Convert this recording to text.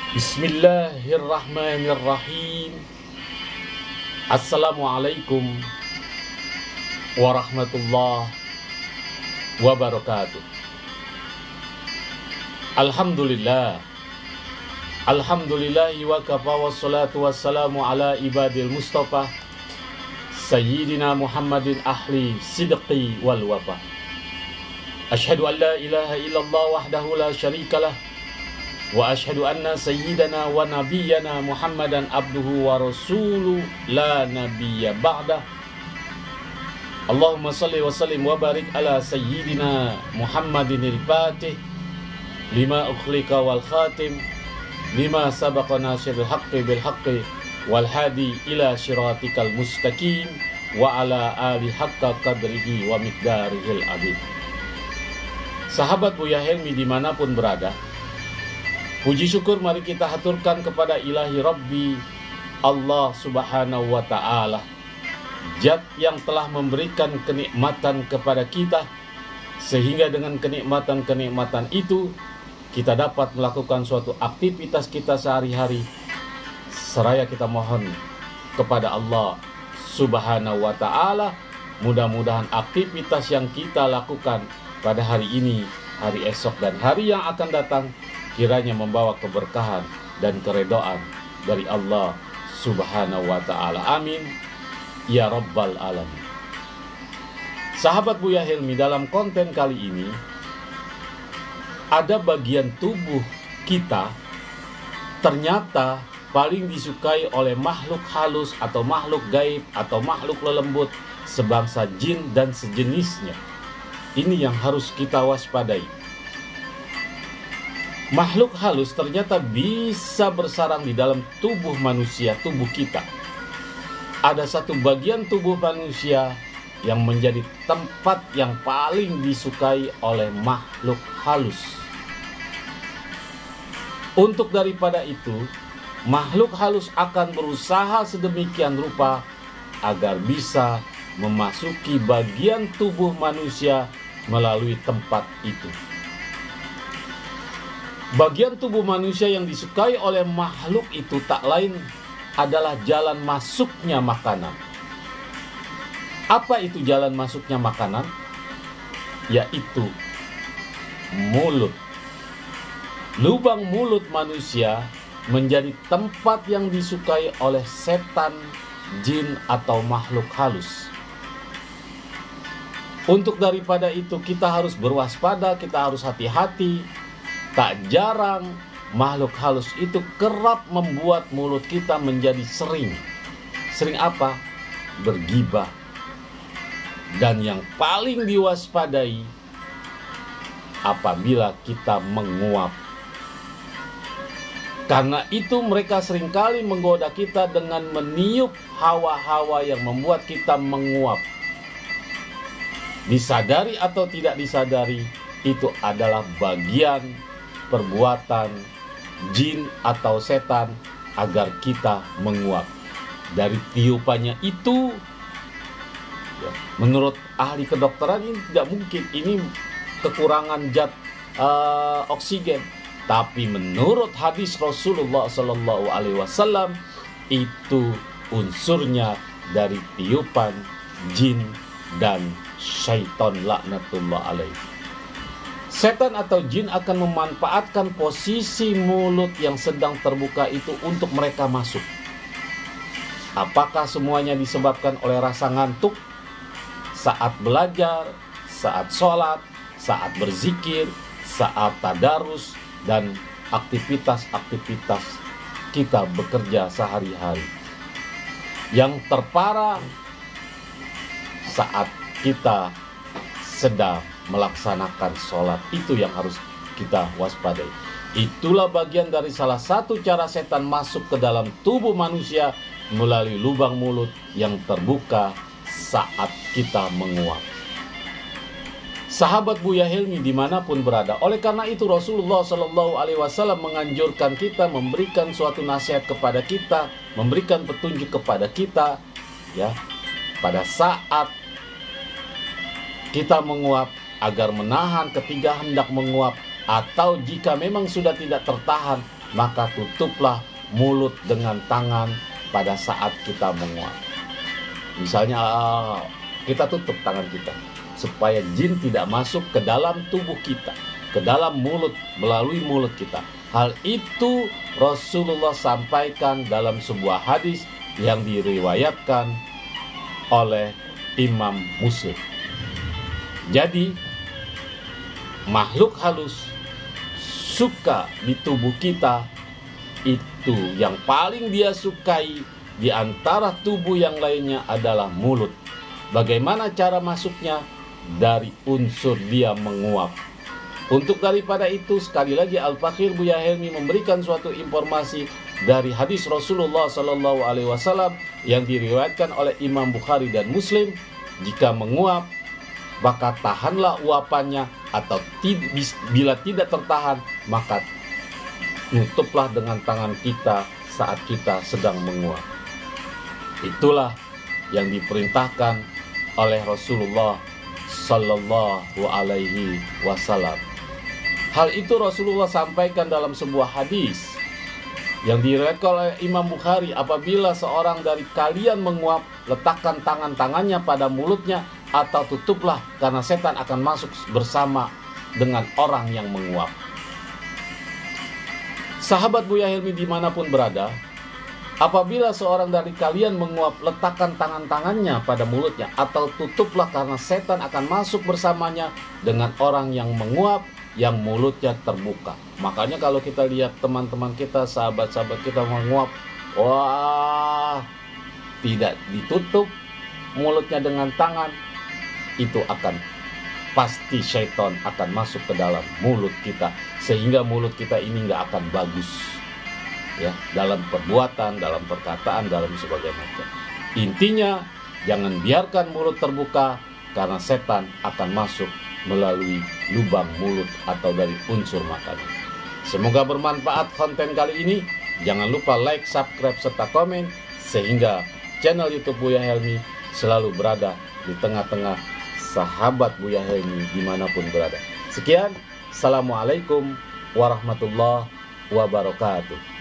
Bismillahirrahmanirrahim. Assalamualaikum warahmatullahi wabarakatuh. Alhamdulillahi wa kafa wassalatu wassalamu ala ibadil mustafa Sayyidina Muhammadin ahli sidqi wal wafa. Ashhadu an la ilaha illallah wahdahu la syarikalah wa ashhadu anna sayyidana wa nabiyyana Muhammadan abduhu wa rasuluh la nabiyya ba'dah. Allahumma salli wa sallim wa barik ala sayyidina Muhammadinil fatih lima ukhlika wal khatim lima sabaqa nasiril haqqi bil haqqi wal hadi ila syiratikal mustaqim wa ala ali haqqa qadrihi wa miqdarihil adid. Sahabat Buya Helmi dimanapun berada, puji syukur mari kita haturkan kepada ilahi Rabbi Allah subhanahu wa ta'ala, Zat yang telah memberikan kenikmatan kepada kita, sehingga dengan kenikmatan-kenikmatan itu kita dapat melakukan suatu aktivitas kita sehari-hari. Seraya kita mohon kepada Allah subhanahu wa ta'ala, mudah-mudahan aktivitas yang kita lakukan pada hari ini, hari esok, dan hari yang akan datang kiranya membawa keberkahan dan keredoan dari Allah subhanahu wa ta'ala. Amin ya rabbal alamin. Sahabat Buya Helmi, dalam konten kali ini ada bagian tubuh kita ternyata paling disukai oleh makhluk halus atau makhluk gaib atau makhluk lelembut sebangsa jin dan sejenisnya. Ini yang harus kita waspadai. Makhluk halus ternyata bisa bersarang di dalam tubuh manusia, tubuh kita. Ada satu bagian tubuh manusia yang menjadi tempat yang paling disukai oleh makhluk halus. Untuk daripada itu, makhluk halus akan berusaha sedemikian rupa agar bisa memasuki bagian tubuh manusia melalui tempat itu. Bagian tubuh manusia yang disukai oleh makhluk itu tak lain adalah jalan masuknya makanan. Apa itu jalan masuknya makanan? Yaitu mulut. Lubang mulut manusia menjadi tempat yang disukai oleh setan, jin, atau makhluk halus. Untuk daripada itu kita harus berwaspada, kita harus hati-hati. Tak jarang makhluk halus itu kerap membuat mulut kita menjadi sering. Sering apa? Bergibah. Dan yang paling diwaspadai apabila kita menguap. Karena itu mereka seringkali menggoda kita dengan meniup hawa-hawa yang membuat kita menguap. Disadari atau tidak disadari, itu adalah bagian perbuatan jin atau setan agar kita menguap. Dari tiupannya itu, ya, menurut ahli kedokteran ini tidak mungkin, ini kekurangan zat oksigen. Tapi menurut hadis Rasulullah SAW, itu unsurnya dari tiupan jin dan syaitan laknatullah alaih. Setan atau jin akan memanfaatkan posisi mulut yang sedang terbuka itu untuk mereka masuk. Apakah semuanya disebabkan oleh rasa ngantuk saat belajar, saat sholat, saat berzikir, saat tadarus, dan aktivitas-aktivitas kita bekerja sehari-hari? Yang terparah saat kita sedang melaksanakan sholat, itu yang harus kita waspadai. Itulah bagian dari salah satu cara setan masuk ke dalam tubuh manusia melalui lubang mulut yang terbuka saat kita menguap. Sahabat Buya Helmi dimanapun berada, oleh karena itu Rasulullah SAW menganjurkan kita, memberikan suatu nasihat kepada kita, memberikan petunjuk kepada kita, ya, pada saat kita menguap, agar menahan ketika hendak menguap, atau jika memang sudah tidak tertahan, maka tutuplah mulut dengan tangan pada saat kita menguap. Misalnya kita tutup tangan kita supaya jin tidak masuk ke dalam tubuh kita, ke dalam mulut, melalui mulut kita. Hal itu Rasulullah sampaikan dalam sebuah hadis yang diriwayatkan oleh Imam Muslim. Jadi makhluk halus suka di tubuh kita, itu yang paling dia sukai di antara tubuh yang lainnya adalah mulut. Bagaimana cara masuknya? Dari unsur dia menguap. Untuk daripada itu, sekali lagi Al-Fakir Buya Helmi memberikan suatu informasi dari hadis Rasulullah SAW yang diriwayatkan oleh Imam Bukhari dan Muslim. Jika menguap, maka tahanlah uapannya, atau bila tidak tertahan, maka tutuplah dengan tangan kita saat kita sedang menguap. Itulah yang diperintahkan oleh Rasulullah Sallallahu Alaihi Wasallam. Hal itu Rasulullah sampaikan dalam sebuah hadis yang diriwayatkan oleh Imam Bukhari. Apabila seorang dari kalian menguap, letakkan tangannya pada mulutnya atau tutuplah, karena setan akan masuk bersama dengan orang yang menguap. Sahabat Buya Helmi dimanapun berada, apabila seorang dari kalian menguap, letakkan tangannya pada mulutnya atau tutuplah, karena setan akan masuk bersamanya dengan orang yang menguap, yang mulutnya terbuka. Makanya kalau kita lihat teman-teman kita, sahabat-sahabat kita menguap, wah, tidak ditutup mulutnya dengan tangan, itu akan pasti syaitan akan masuk ke dalam mulut kita, sehingga mulut kita ini nggak akan bagus, ya, dalam perbuatan, dalam perkataan, dalam sebagainya macam. Intinya, jangan biarkan mulut terbuka, karena setan akan masuk melalui lubang mulut atau dari unsur makanan. Semoga bermanfaat konten kali ini. Jangan lupa like, subscribe, serta komen, sehingga channel YouTube Buya Helmi selalu berada di tengah-tengah sahabat Buya Helmi dimanapun berada. Sekian, Assalamualaikum warahmatullahi wabarakatuh.